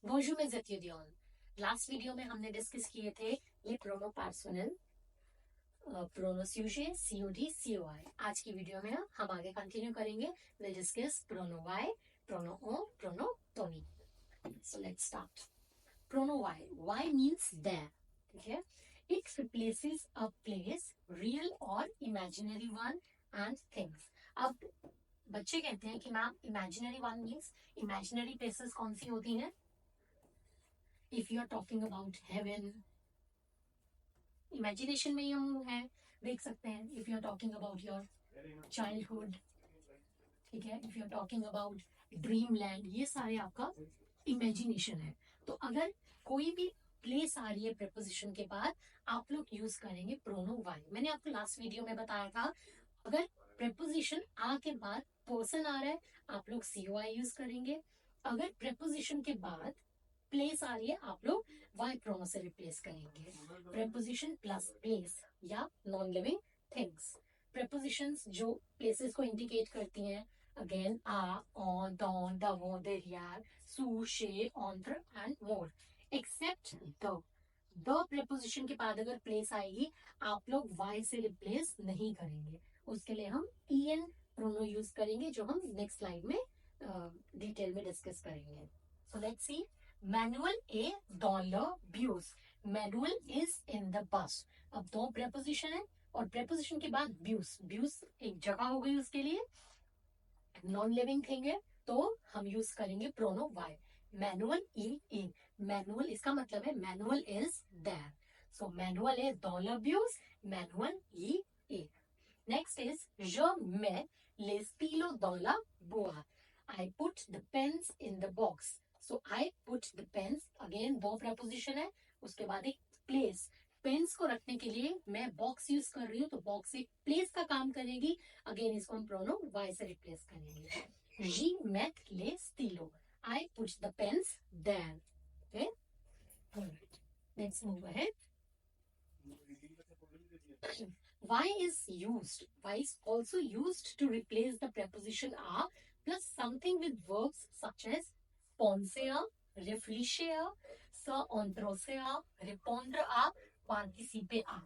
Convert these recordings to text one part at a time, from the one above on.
Bonjour mes étudiants. Last video में हमने discuss किए थे ये प्रोनो पर्सनल, प्रोनो सुजेट, सीओडी, सीओआई. आज की वीडियो में हम आगे कंटिन्यू करेंगे. विल डिस्कस प्रोनो वाई, प्रोनो ओ, प्रोनो टोनी. So let's start. प्रोनो वाई. Y means there. ठीक है. It replaces a place, real और इमेजिनरी वन, एंड थिंग्स. अब बच्चे कहते हैं कि ma'am imaginary one means imaginary places कौन सी होती हैं? If you are talking about heaven, imagination में ही हम है, देख सकते हैं. If you are talking about your childhood, ठीक है, if you are talking about dream land, ये सारे आपका इमेजिनेशन है. तो अगर कोई भी प्लेस आ रही है प्रेपोजिशन के बाद, आप लोग यूज करेंगे प्रोनो वाई. मैंने आपको लास्ट वीडियो में बताया था, अगर प्रेपोजिशन आ के बाद पर्सन आ रहा है, आप लोग सीओआई यूज करेंगे. अगर प्रेपोजिशन के बाद प्लेस आ रही है, आप लोग वाई प्रोनो से रिप्लेस करेंगे. प्रेपोजिशन प्लस प्लेस या नॉन लिविंग थिंग्स. प्रेपोजिशंस जो प्लेसेस को इंडिकेट करती हैं, अगेन आ, ऑन, डॉन, दवो, देरियार, सू, शे, ऑन्त्र and more. Except the preposition के बाद अगर प्लेस आएगी, आप लोग वाई से रिप्लेस नहीं करेंगे. उसके लिए हम ईएन प्रोनो यूज करेंगे, जो हम नेक्स्ट स्लाइड में डिटेल में डिस्कस करेंगे. सो let's C. Manual A dollar ब्यूज. Manual is in the bus. अब दो प्रेपोजिशन है और प्रेपोजिशन के बाद ब्यूज. ब्यूज एक जगह हो गई, उसके लिए नॉन लिविंग थिंग है, तो हम यूज करेंगे प्रोनो वाई. मैनुअल ई इन. मैनुअल इसका मतलब है Manuel is there. So Manuel is डॉलर ब्यूज, मैनुअल ई इन. Next is je mets les stylos dans la boîte. I put the pens in the box. So I put the pens. Again दो preposition है, उसके बाद एक place. पेन्स को रखने के लिए मैं बॉक्स यूज कर रही हूँ, तो बॉक्स एक प्लेस का काम करेगी. अगेन इसको हम प्रोनो वाई से रिप्लेस करेंगे. जी मेट ले स्टीलो. I put the pens there. Okay, alright, let's move ahead. Y is used. Y is also used to replace the preposition a plus something with verbs such as penser, réfléchir, se entroser, répondre à, participer à.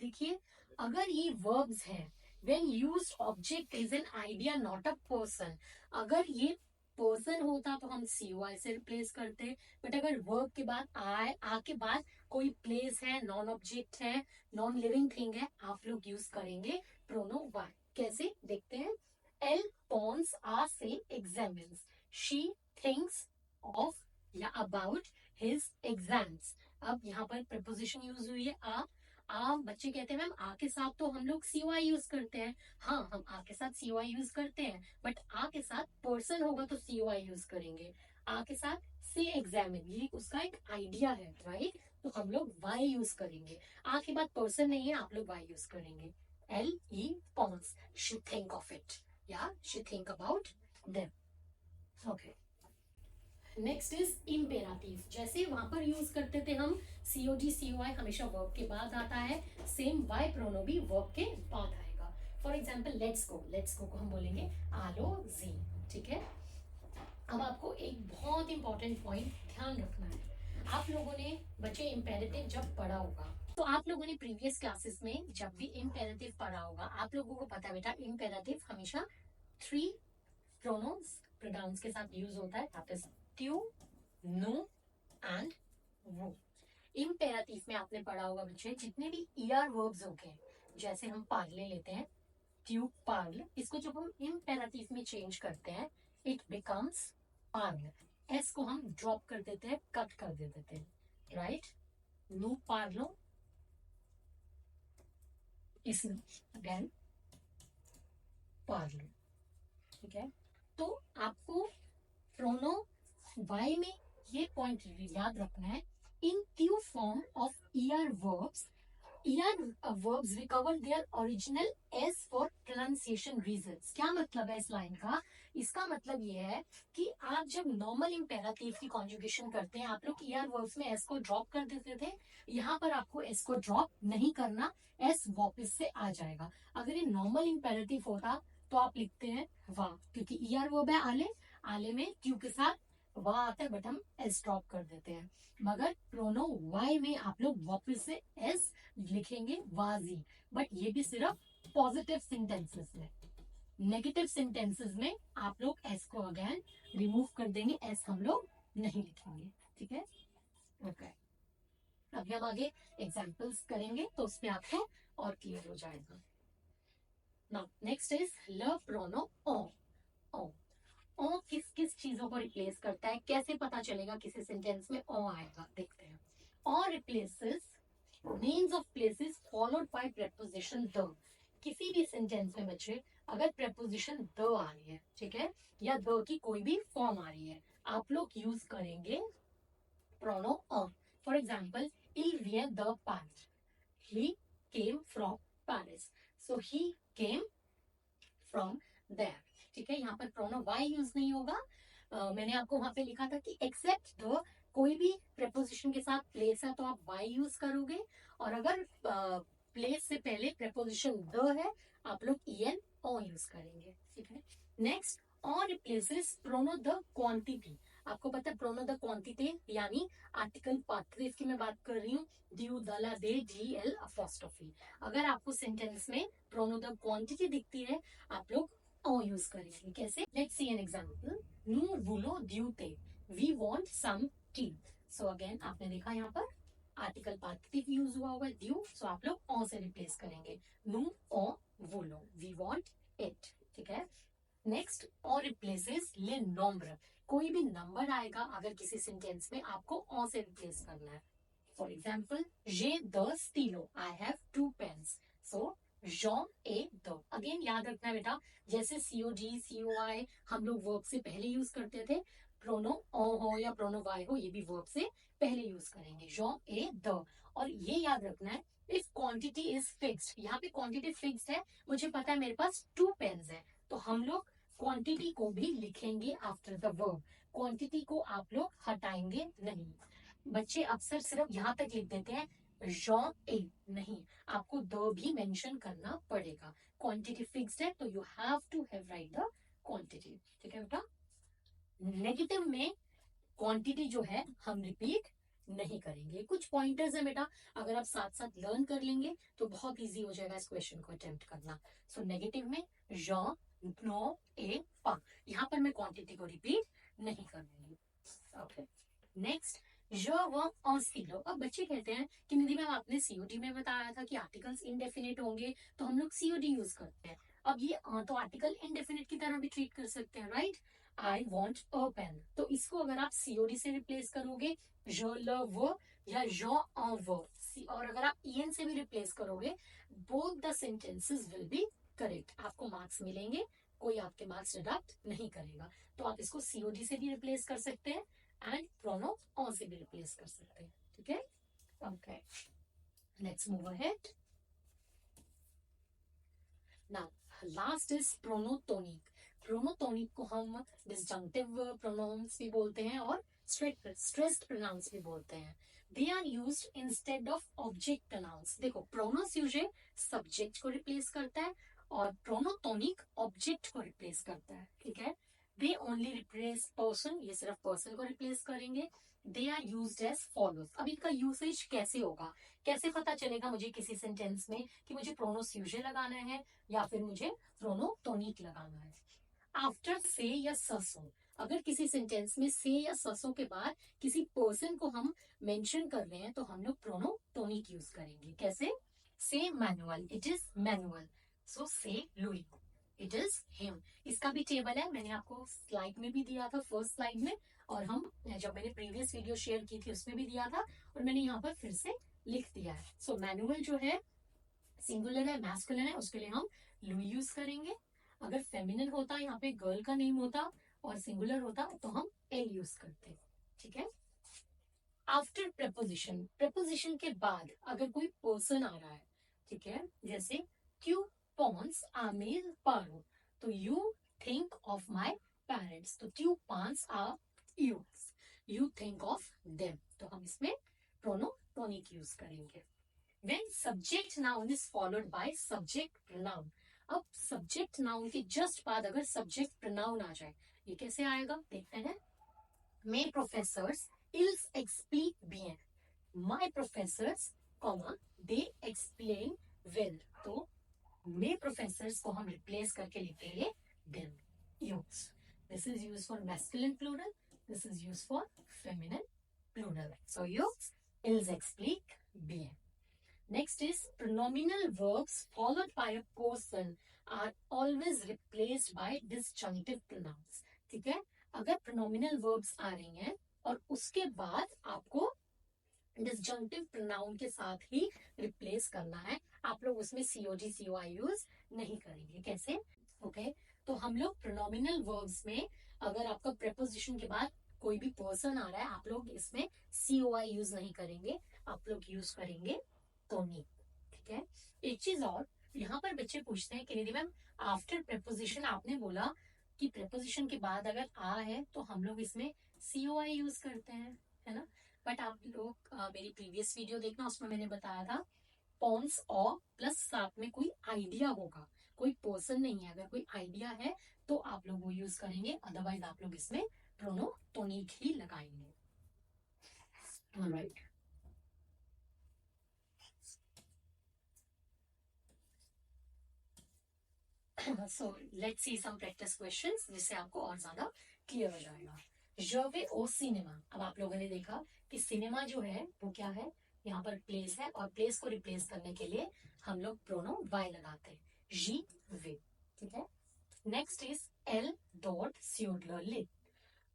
देखिए, अगर ये verbs हैं, when used object is an idea not a person. अगर ये person होता तो हम COI से रिप्लेस करते, बट अगर वर्ब के बाद आए, आ के बाद कोई प्लेस है, नॉन ऑब्जेक्ट है, नॉन लिविंग थिंग है, आप लोग यूज करेंगे प्रोनो वाई. कैसे देखते हैं. एल पॉन्स आ से एग्जामिन्स. शी थिंक्स ऑफ या अबाउट हिज एग्जाम्स. अब यहाँ पर प्रपोजिशन यूज हुई है आ. बच्चे कहते हैं मैम आ के साथ तो हम लोग सीओआई यूज करते हैं. हाँ, हम आ के साथ सीओआई यूज करते हैं, बट आ के साथ पर्सन होगा तो सीओआई यूज करेंगे. आ के साथ से एग्जामिन, ये उसका एक आइडिया है, राइट. तो हम लोग वाई यूज करेंगे. आ के बाद पर्सन नहीं है, आप लोग वाई यूज करेंगे. एल ई पॉन्स. शी थिंक ऑफ इट या she think about them. Okay, next is imperative. जैसे वहां पर यूज करते थे हम सीओडी सीओआई, हमेशा वर्ब के बाद आता है. सेम वाई प्रोनो भी वर्ब के बाद आएगा. For example let's go. Let's go को हम बोलेंगे आलो जी. ठीक है. अब आपको एक बहुत इंपॉर्टेंट पॉइंट ध्यान रखना है. आप लोगों ने बच्चे इम्पेरेटिव जब पढ़ा होगा, तो आप लोगों ने प्रीवियस क्लासेस में जब भी इम्पेरेटिव पढ़ा होगा, आप लोगों को पता बेटा इम्पेरेटिव हमेशा 3 प्रोनाउंस प्रोनाउंस के साथ यूज होता है. दैट इज ट्यू, नो एंड वो. इम्पेरेटिव में आपने पढ़ा होगा बच्चे, जितने भी ईआर वर्ब्स होंगे, जैसे हम पार्ले लेते हैं, ट्यू पार्ल, इसको जब हम इम्पेरेटिव में चेंज करते हैं, इट बिकम्स पार्ल. एस को हम ड्रॉप कर देते हैं, कट कर देते थे, राइट. नो पार्लो, इस अगेन पार्लो. ठीक है. तो आपको प्रोनो वाई में ये पॉइंट याद रखना है. इन ट्यू form of ER verbs, ER verbs recover their original S for pronunciation reasons. क्या मतलब है इस लाइन का? इसका मतलब ये है कि आप जब नॉर्मल इम्पेरेटिव की कॉन्जुगेशन करते हैं, आप लोग ईआर वर्ब्स में एस को ड्रॉप कर देते थे. यहाँ पर आपको एस को ड्रॉप नहीं करना, एस वापस से आ जाएगा. अगर ये नॉर्मल इम्पेरेटिव होता तो आप लिखते हैं वाह, क्योंकि ईआर वर्ब है आले, आले में ट्यू के साथ वाह आता है बट हम एस ड्रॉप कर देते हैं। मगर प्रोनो वाई में आप लोग वापस से एस लिखेंगे वाजी, बट ये भी सिर्फ पॉजिटिव सेंटेंसेस में। नेगेटिव सेंटेंसेस में आप लोग एस को अगेन रिमूव कर देंगे, एस हम लोग नहीं लिखेंगे। ठीक है, ओके। अभी हम आगे एग्जाम्पल्स करेंगे तो उसमें आपको और क्लियर हो जाएगा। नाउ नेक्स्ट इज ल प्रोनो ओ। ओ ओ किस किस चीजों को रिप्लेस करता है, कैसे पता चलेगा किसी सेंटेंस में ओ आएगा, देखते हैं। ओ replaces names of places followed by preposition द। किसी भी सेंटेंस में बच्चे अगर प्रेपोजिशन द आ रही है, ठीक है, या द की कोई भी फॉर्म आ रही है, आप लोग यूज करेंगे प्रोनो ऑन। For example, il vient de Paris, he came from Paris, so he came from there। ठीक है, यहाँ पर प्रोनो वाई यूज नहीं होगा। मैंने आपको वहां पे लिखा था कि एक्सेप्ट द, कोई भी प्रेपोजिशन के साथ प्लेस है तो आप वाई यूज करोगे, और अगर प्लेस से पहले प्रेपोजिशन द है आप लोग en ओ यूज करेंगे। ठीक है, नेक्स्ट, और रिप्लेसेस प्रोनो द क्वांटिटी। आपको पता है प्रोनो द क्वांटिटी यानी आर्टिकल पार्टिकल की मैं बात कर रही हूँ, ड्यू दला दे डी एल अपोस्ट्रोफी। अगर आपको सेंटेंस में प्रोनो द क्वांटिटी दिखती है आप लोग ओ यूज करेंगे। कैसे, लेट्स सी एन एग्जांपल, नू वुलो ड्यूते, we want some tea. So again आपने देखा यहाँ पर आर्टिकल पार्टिकल यूज हुआ हुआ है ड्यू, सो आप लोग ओ से रिप्लेस करेंगे, नू ओ वुलो, वी वांट इट। ठीक है, नेक्स्ट, और रिप्लेसेस ले नंबर। कोई भी नंबर आएगा अगर किसी सेंटेंस में आपको ओ से रिप्लेस करना है। For example, j'ai deux stylos, I have two pens, so j'en ai deux। Again याद रखना बेटा, जैसे COD COI हम लोग वर्ब से पहले यूज करते थे, प्रोनो ओ हो या प्रोनो वाई हो ये भी वर्ब से पहले यूज करेंगे, j'en ai deux। और ये याद रखना है, इफ क्वांटिटी इज फिक्स्ड, यहाँ पे क्वांटिटी फिक्स्ड है, मुझे पता है मेरे पास टू पेन्स है, तो हम लोग क्वांटिटी को भी लिखेंगे आफ्टर द वर्ब, क्वांटिटी को आप लोग हटाएंगे नहीं। बच्चे अक्सर सिर्फ यहाँ तक लिख देते हैं जॉ ए, नहीं, आपको द भी मेंशन करना पड़ेगा। क्वांटिटी फिक्स्ड है तो you have to have write the quantity. ठीक है बेटा, नेगेटिव में क्वांटिटी जो है हम रिपीट नहीं करेंगे। कुछ पॉइंटर्स है बेटा, अगर आप साथ साथ लर्न कर लेंगे तो बहुत इजी हो जाएगा इस क्वेश्चन को अटेम्प्ट करना। सो नेगेटिव में जॉ नो ए पा, यहाँ पर मैं क्वांटिटी को रिपीट नहीं करूंगी। ओके, नेक्स्ट, जो वो और सीलो। अब बच्चे कहते हैं कि निधि मैम आपने सीओडी में बताया था कि आर्टिकल्स इनडेफिनिट होंगे तो हम लोग सीओडी यूज करते हैं। अब ये तो आर्टिकल इनडेफिनिट की तरह भी ट्रीट कर सकते हैं, right. I want a pen, तो इसको अगर आप सीओडी से रिप्लेस करोगे जो ल वो या जो अ वो, और अगर आप ईएन से भी रिप्लेस करोगे, both the sentences will be correct, आपको मार्क्स मिलेंगे, कोई आपके मार्क्स डिडक्ट नहीं करेगा। तो आप इसको सीओडी से भी रिप्लेस कर सकते हैं एंड प्रोनो ऑन से भी रिप्लेस कर सकते हैं। ठीक है, okay, let's move ahead. Now last is प्रोनोटोनिक। प्रोनोटोनिक को हम डिसजंक्टिव प्रोनाउंस भी बोलते हैं और स्ट्रेस्ड प्रोनाउंस भी बोलते हैं। They are used instead of object pronouns. देखो, प्रोनोस यूजुअली सब्जेक्ट को रिप्लेस करता है और प्रोनोटोनिक ऑब्जेक्ट को रिप्लेस करता है। ठीक है, दे ओनली रिप्लेस पर्सन, ये सिर्फ पर्सन को रिप्लेस करेंगे। They are used as follows. अब इनका यूसेज कैसे होगा, कैसे पता चलेगा मुझे किसी सेंटेंस में कि मुझे प्रोनोस यूजुअल लगाना है या फिर मुझे प्रोनोटोनिक लगाना है। आफ्टर से या ससो, अगर किसी सेंटेंस में से या ससो के बाद किसी पर्सन को हम मेंशन कर रहे हैं तो हम लोग प्रोनोटोनिक यूज करेंगे। कैसे, से मैनुअल, इट इज मैनुअल, सो से लुई, इट इज हिम। इसका भी टेबल है, मैंने आपको स्लाइड में भी दिया था, फर्स्ट स्लाइड में, और हम जब मैंने प्रीवियस वीडियो शेयर की थी उसमें भी दिया था, और मैंने यहाँ पर फिर से लिख दिया है। सो मैनुअल जो है सिंगुलर है, मैस्कुलिन है, उसके लिए हम लुई यूज करेंगे। अगर फेमिनिन होता, यहाँ पे गर्ल का नेम होता और सिंगुलर होता तो हम एल यूज करते। ठीक है, आफ्टर प्रपोजिशन, प्रपोजिशन के बाद अगर कोई पर्सन आ रहा है, ठीक है, जैसे क्यू पॉन्स आमिर पारो, तो you think of my parents, तो ट्यू पॉन्स आर यूज, यू थिंक ऑफ देम, तो हम इसमें प्रोनोटोनिक यूज करेंगे। When subject noun is followed by subject pronoun, अब subject noun के जस्ट बाद अगर subject pronoun आ जाए, ये कैसे आएगा देखते हैं। मे प्रोफेसर्स इल्स एक्सप्लीक bien, my professors comma they explain well. तो मे प्रोफेसर्स को हम रिप्लेस करके लिखेंगे देम। यूज, this is use for masculine plural, this is use for feminine plural. So यूज इल्स एक्सप्लीक bien. Next is pronominal verbs followed by a person are always replaced by disjunctive pronouns. ठीक है, अगर pronominal verbs आ रही हैं और उसके बाद आपको डिसजंक्टिव प्रोनाउन के साथ ही रिप्लेस करना है, आप लोग उसमें सीओजी सीओआई यूज नहीं करेंगे। कैसे? ओके, तो हम लोग प्रोनोमिनल वर्ब्स में अगर आपका प्रेपोजिशन के बाद कोई भी पर्सन आ रहा है, आप लोग इसमें सीओआई यूज नहीं करेंगे, आप लोग यूज करेंगे टोनी। ठीक है, एक चीज और, यहाँ पर बच्चे पूछते हैं कि निधि मैम आफ्टर प्रेपोजिशन आपने बोला कि प्रेपोजिशन के बाद अगर आ है तो हम लोग इसमें सीओआई यूज करते हैं, है ना। बट आप लोग मेरी प्रीवियस वीडियो देखना, उसमें मैंने बताया था पॉन्स और प्लस साथ में कोई आइडिया होगा, कोई पर्सन नहीं है, अगर कोई आइडिया है तो आप लोग वो यूज करेंगे, अदरवाइज आप लोग इसमें प्रोनोटोनिक ही लगाएंगे। Alright, so let's see some practice questions जिससे आपको और ज्यादा क्लियर हो जाएगा। जर्वे ओ सिनेमा, अब आप लोगों ने देखा कि सिनेमा जो है वो क्या है, यहाँ पर प्लेस है और प्लेस को रिप्लेस करने के लिए हम लोग प्रोनो वाई लगाते हैं, जी वे। ठीक है, नेक्स्ट इज एल डॉट स्यूडलर लिट,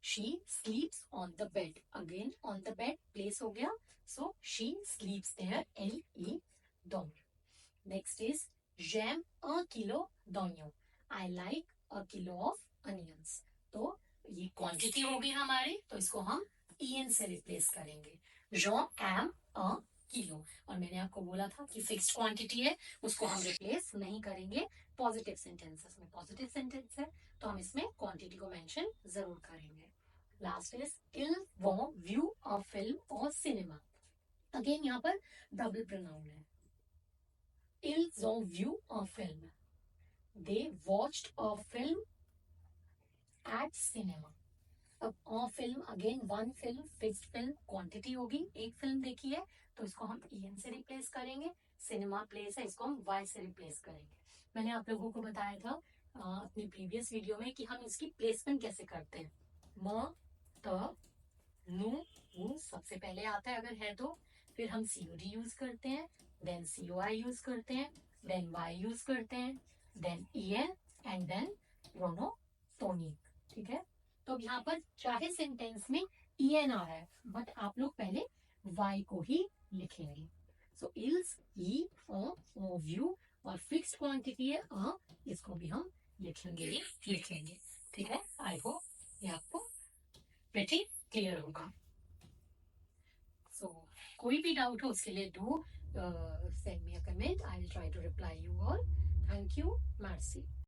she sleeps on the bed, again on the bed place हो गया, सो शी स्लीप्स देयर, एल ई डॉट। नेक्स्ट इज जैम अ किलो d'oignon, I like a kilo of onions. तो ये क्वांटिटी होगी हमारी, तो इसको हम en से रिप्लेस करेंगे, जो एम अ किलो। और मैंने आपको बोला था कि फिक्स्ड क्वांटिटी है, उसको हम रिप्लेस नहीं करेंगे पॉजिटिव सेंटेंसेस में। पॉजिटिव सेंटेंस है तो हम इसमें क्वांटिटी को मेंशन जरूर करेंगे। लास्ट इज इल वो व्यू अ फिल्म और सिनेमा, अगेन यहाँ पर डबल प्रोनाउन है, ils ont vu un film, they watched a film at cinema। अब a film, again one film, fixed film, quantity होगी, एक फिल्म देखी है तो इसको हम en से रिप्लेस करेंगे, सिनेमा प्लेस है इसको हम y से रिप्लेस करेंगे। मैंने आप लोगों को बताया था अपनी प्रीवियस वीडियो में कि हम इसकी प्लेसमेंट कैसे करते हैं। म त नु ऊ सबसे पहले आता है अगर है तो, फिर हम सीओडी यूज करते हैं, देन सीओआई यूज करते हैं, देन वाई यूज करते हैं, देन en एंड देन प्रोनोटोनिक। ठीक है, तो यहाँ पर चाहे सेंटेंस में en आ रहा है बट आप लोग पहले y को ही लिखेंगे। सो इल्स ई ओ व्यू, और फिक्स्ड क्वांटिटी है इसको भी हम लिखेंगे। ठीक है, आई होप ये आपको प्रीटी क्लियर होगा। सो कोई भी डाउट हो उसके लिए do send me a comment, I will try to reply you all. Thank you, mercy.